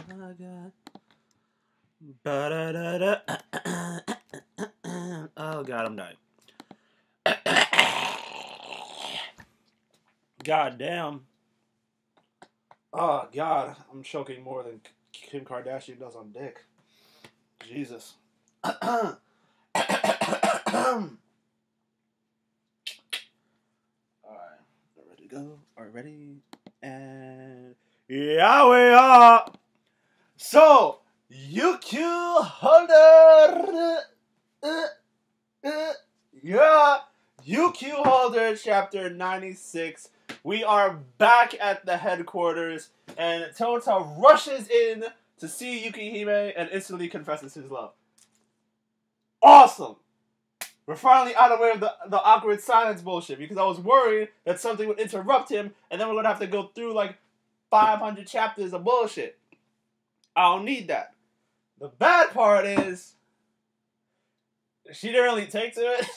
Oh God. Ba-da-da-da. Oh God, I'm dying. God damn. Oh God, I'm choking more than Kim Kardashian does on dick. Jesus. Alright, ready to go? Are we ready? And yeah, we are. So, UQ Holder. Yeah. UQ Holder, chapter 96. We are back at the headquarters, and Tota rushes in to see Yukihime and instantly confesses his love. Awesome! We're finally out of the way of the awkward silence bullshit, because I was worried that something would interrupt him, and then we're going to have to go through like 500 chapters of bullshit. I don't need that. The bad part is, she didn't really take to it.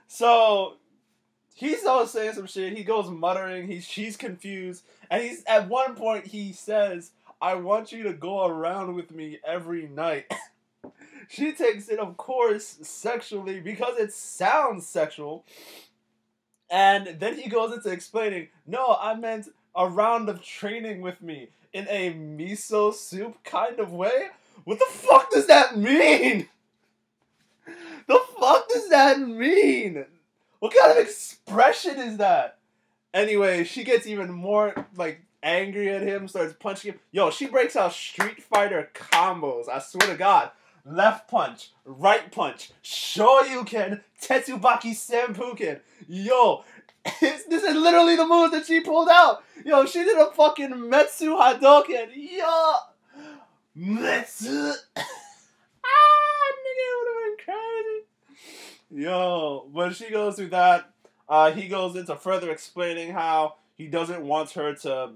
So, he's always saying some shit. He goes muttering. She's confused. And at one point, he says, I want you to go around with me every night. She takes it, of course, sexually because it sounds sexual. And then he goes into explaining, no, I meant a round of training with me in a miso soup kind of way. What the fuck does that mean? The fuck does that mean? What kind of expression is that? Anyway, she gets even more, like, angry at him, starts punching him. Yo, she breaks out Street Fighter combos, I swear to God. Left punch, right punch, Shoryuken, Tetsubaki Senpuken. Yo, this is literally the move that she pulled out. Yo, she did a fucking Metsu Hadoken. Yo, Metsu. Nigga, would have been crazy. Yo, when she goes through that, he goes into further explaining how he doesn't want her to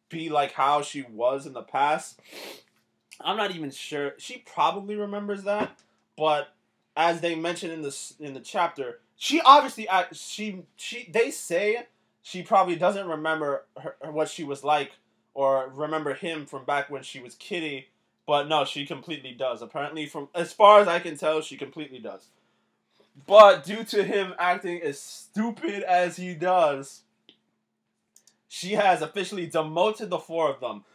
be like how she was in the past. I'm not even sure. She probably remembers that, but as they mentioned in the chapter, she obviously they say she probably doesn't remember what she was like or remember him from back when she was Kitty, but no, she completely does. Apparently, from as far as I can tell, she completely does. But due to him acting as stupid as he does, she has officially demoted the four of them.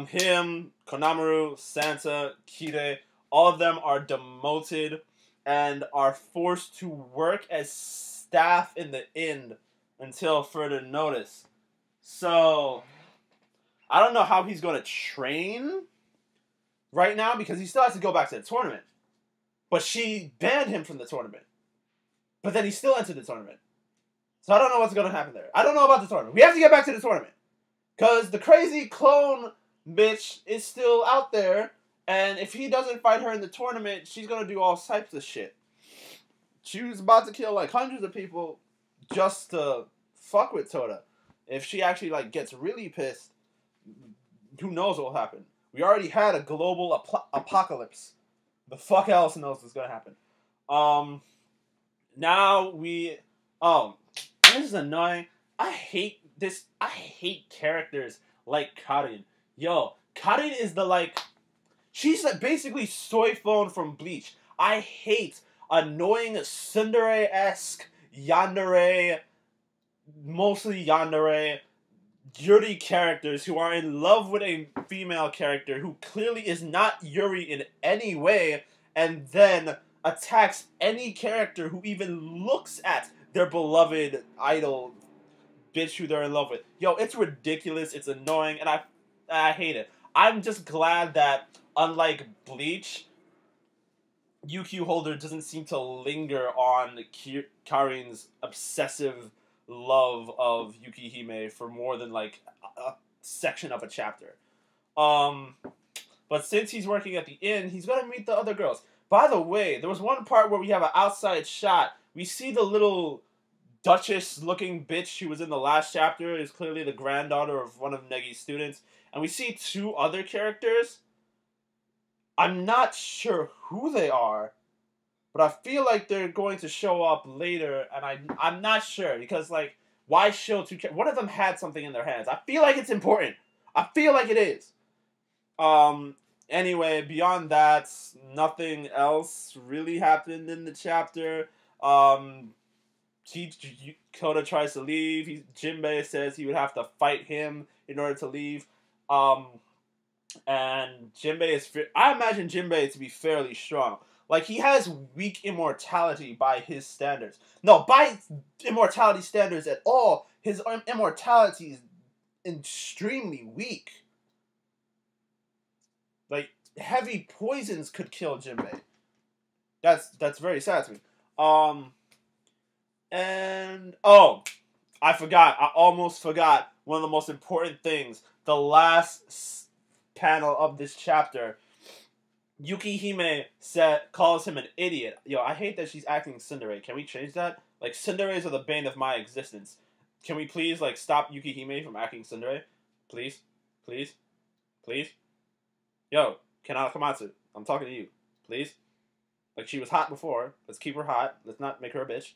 Him, Konamaru, Santa, Kide, all of them are demoted and are forced to work as staff in the inn until further notice. So, I don't know how he's going to train right now because he still has to go back to the tournament. But she banned him from the tournament. But then he still entered the tournament. So I don't know what's going to happen there. I don't know about the tournament. We have to get back to the tournament. Because the crazy clone bitch is still out there. And if he doesn't fight her in the tournament, she's going to do all types of shit. She was about to kill like hundreds of people just to fuck with Tota. If she actually like gets really pissed, who knows what will happen. We already had a global apocalypse. The fuck else knows what's going to happen. Now we... Oh, this is annoying. I hate characters like Karin. Yo, Karin is the, like... She's like basically Soy Phone from Bleach. I hate annoying tsundere-esque yandere, mostly yandere, Yuri characters who are in love with a female character who clearly is not Yuri in any way, and then attacks any character who even looks at their beloved idol bitch who they're in love with. Yo, it's ridiculous, it's annoying, and I hate it. I'm just glad that, unlike Bleach, UQ Holder doesn't seem to linger on Karin's obsessive love of Yukihime for more than like a section of a chapter. But since he's working at the inn, he's gonna meet the other girls. By the way, there was one part where we have an outside shot. We see the little Duchess-looking bitch who was in the last chapter is clearly the granddaughter of one of Negi's students. And we see two other characters. I'm not sure who they are, but I feel like they're going to show up later, and I'm not sure, because, like, why show two characters? One of them had something in their hands. I feel like it's important. I feel like it is. Anyway, beyond that, nothing else really happened in the chapter. Kota tries to leave. Jinbei says he would have to fight him in order to leave. And Jinbei is. I imagine Jinbei to be fairly strong. Like, he has weak immortality by his standards. No, by immortality standards at all, his immortality is extremely weak. Like, heavy poisons could kill Jinbei. That's very sad to me. And I forgot. I almost forgot one of the most important things. The last panel of this chapter, Yukihime calls him an idiot. Yo, I hate that she's acting tsundere. Can we change that? Like, tsunderes are the bane of my existence. Can we please, like, stop Yukihime from acting tsundere? Please? Please? Please? Yo, Kanata Komatsu, I'm talking to you. Please? Like, she was hot before. Let's keep her hot. Let's not make her a bitch.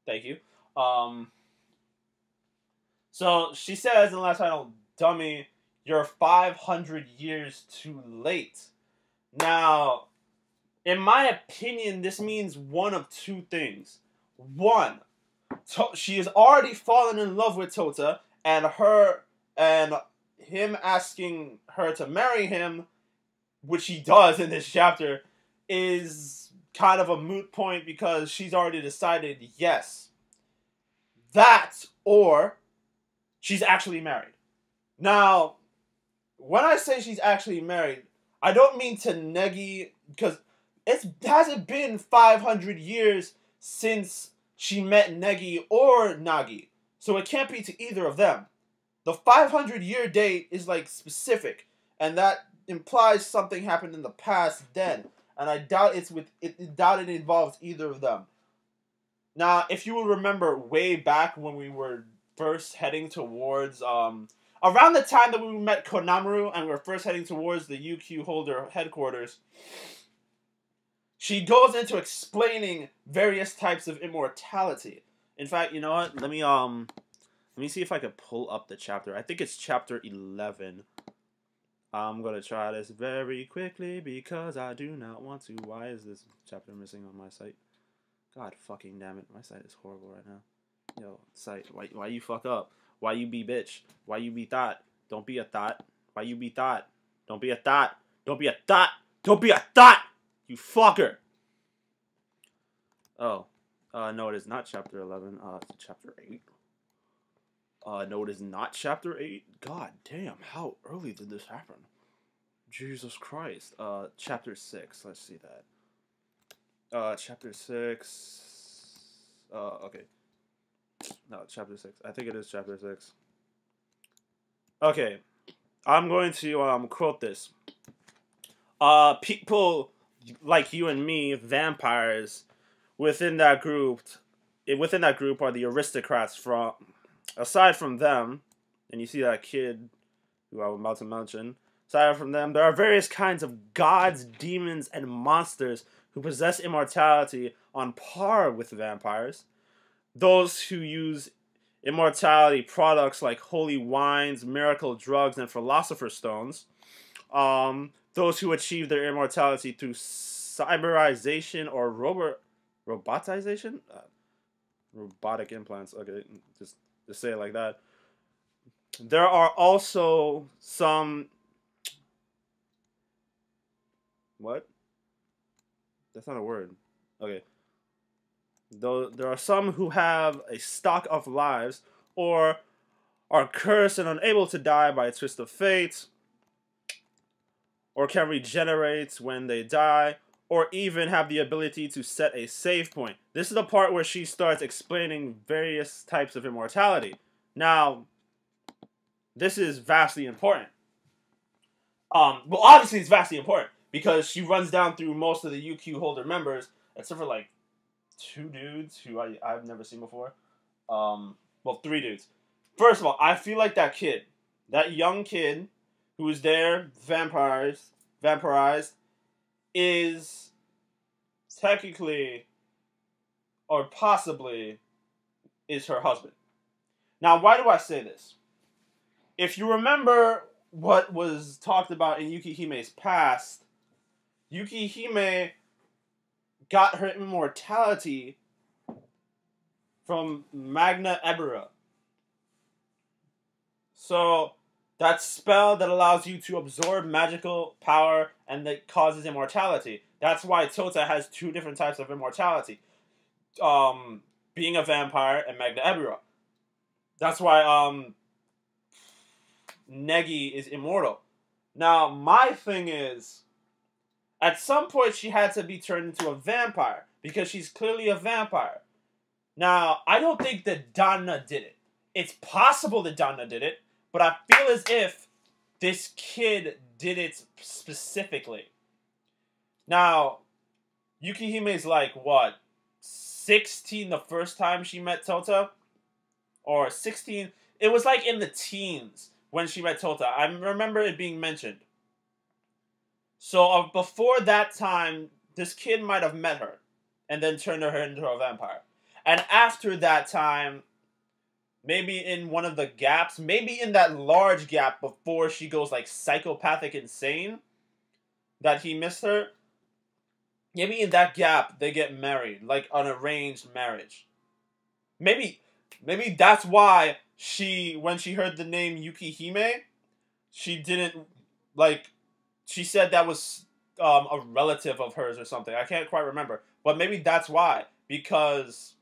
Thank you. So, she says in the last panel, dummy, you're 500 years too late. Now, in my opinion, this means one of two things. One, she has already fallen in love with Tota, and him asking her to marry him, which he does in this chapter, is kind of a moot point because she's already decided yes. That, or she's actually married. Now, when I say she's actually married, I don't mean to Negi, because it hasn't been 500 years since she met Negi or Nagi. So it can't be to either of them. The 500-year date is, like, specific, and that implies something happened in the past then. And I doubt it involves either of them. Now, if you will remember way back when we were first heading towards, around the time that we met Konamaru and we were first heading towards the UQ holder headquarters, she goes into explaining various types of immortality. In fact, you know what? Let me see if I could pull up the chapter. I think it's chapter 11. I'm gonna try this very quickly because I do not want to. Why is this chapter missing on my site? God fucking damn it. My site is horrible right now. Yo, site, why you fuck up? Why you be bitch? Why you be thought? Don't be a thought. Why you be thought? Don't be a thought. Don't be a thought. Don't be a thought! You fucker! Oh. No, it is not chapter 11. It's chapter 8. No, it is not chapter 8. God damn, how early did this happen? Jesus Christ. Chapter 6. Let's see that. Chapter 6. Okay. No, chapter 6. I think it is chapter 6. Okay. I'm going to quote this. People like you and me, vampires, within that group are the aristocrats from... Aside from them, and you see that kid who I'm about to mention, aside from them, there are various kinds of gods, demons, and monsters who possess immortality on par with vampires. Those who use immortality products like holy wines, miracle drugs, and philosopher's stones. Those who achieve their immortality through cyberization or robotization? Robotic implants. Okay, just say it like that. There are also some... What? That's not a word. Okay. Though there are some who have a stock of lives, or are cursed and unable to die by a twist of fate, or can regenerate when they die, or even have the ability to set a save point. This is the part where she starts explaining various types of immortality. Now, this is vastly important. Well, obviously it's vastly important, because she runs down through most of the UQ holder members, except for, like, 2 dudes who I've never seen before. Well, 3 dudes. First of all, I feel like that kid, that young kid who was there, vampirized, is technically, or possibly, is her husband. Now, why do I say this? If you remember what was talked about in Yukihime's past, Yukihime got her immortality from Magna Ebera. So, that spell that allows you to absorb magical power and that causes immortality. That's why Tota has two different types of immortality. Being a vampire and Magna Ebera. That's why Negi is immortal. Now, my thing is, at some point she had to be turned into a vampire because she's clearly a vampire. Now, I don't think that Danna did it. It's possible that Danna did it, but I feel as if this kid did it specifically. Now, Yukihime's like, what, 16 the first time she met Tota? Or 16, it was like in the teens when she met Tota. I remember it being mentioned. So before that time, this kid might have met her and then turned her into a vampire. And after that time, maybe in one of the gaps, maybe in that large gap before she goes like psychopathic insane, that he missed her, maybe in that gap they get married, like an arranged marriage. Maybe that's why when she heard the name Yukihime, she didn't, like, she said that was a relative of hers or something. I can't quite remember. But maybe that's why. Because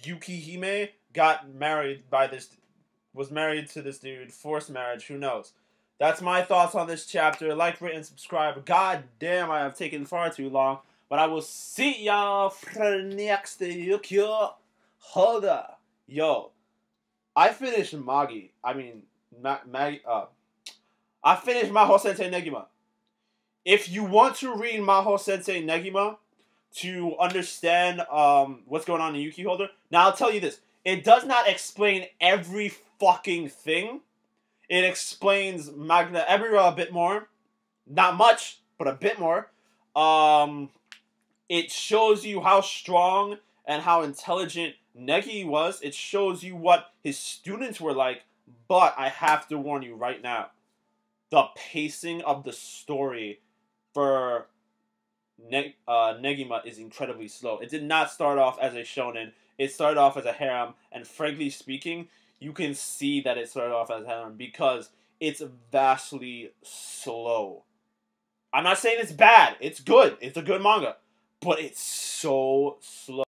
Yukihime was married to this dude, forced marriage, who knows. That's my thoughts on this chapter. Like, rate, and subscribe. God damn, I have taken far too long. But I will see y'all for next Yuki Hoda. Yo, I finished Magi. I mean, I finished Maho Sensei Negima. If you want to read Maho Sensei Negima to understand what's going on in Yuki Holder, now I'll tell you this. It does not explain every fucking thing. It explains Magna Ebera a bit more. Not much, but a bit more. It shows you how strong and how intelligent Negi was. It shows you what his students were like. But I have to warn you right now. The pacing of the story for Negima is incredibly slow. It did not start off as a shonen. It started off as a harem. And frankly speaking, you can see that it started off as a harem because it's vastly slow. I'm not saying it's bad. It's good. It's a good manga. But it's so slow.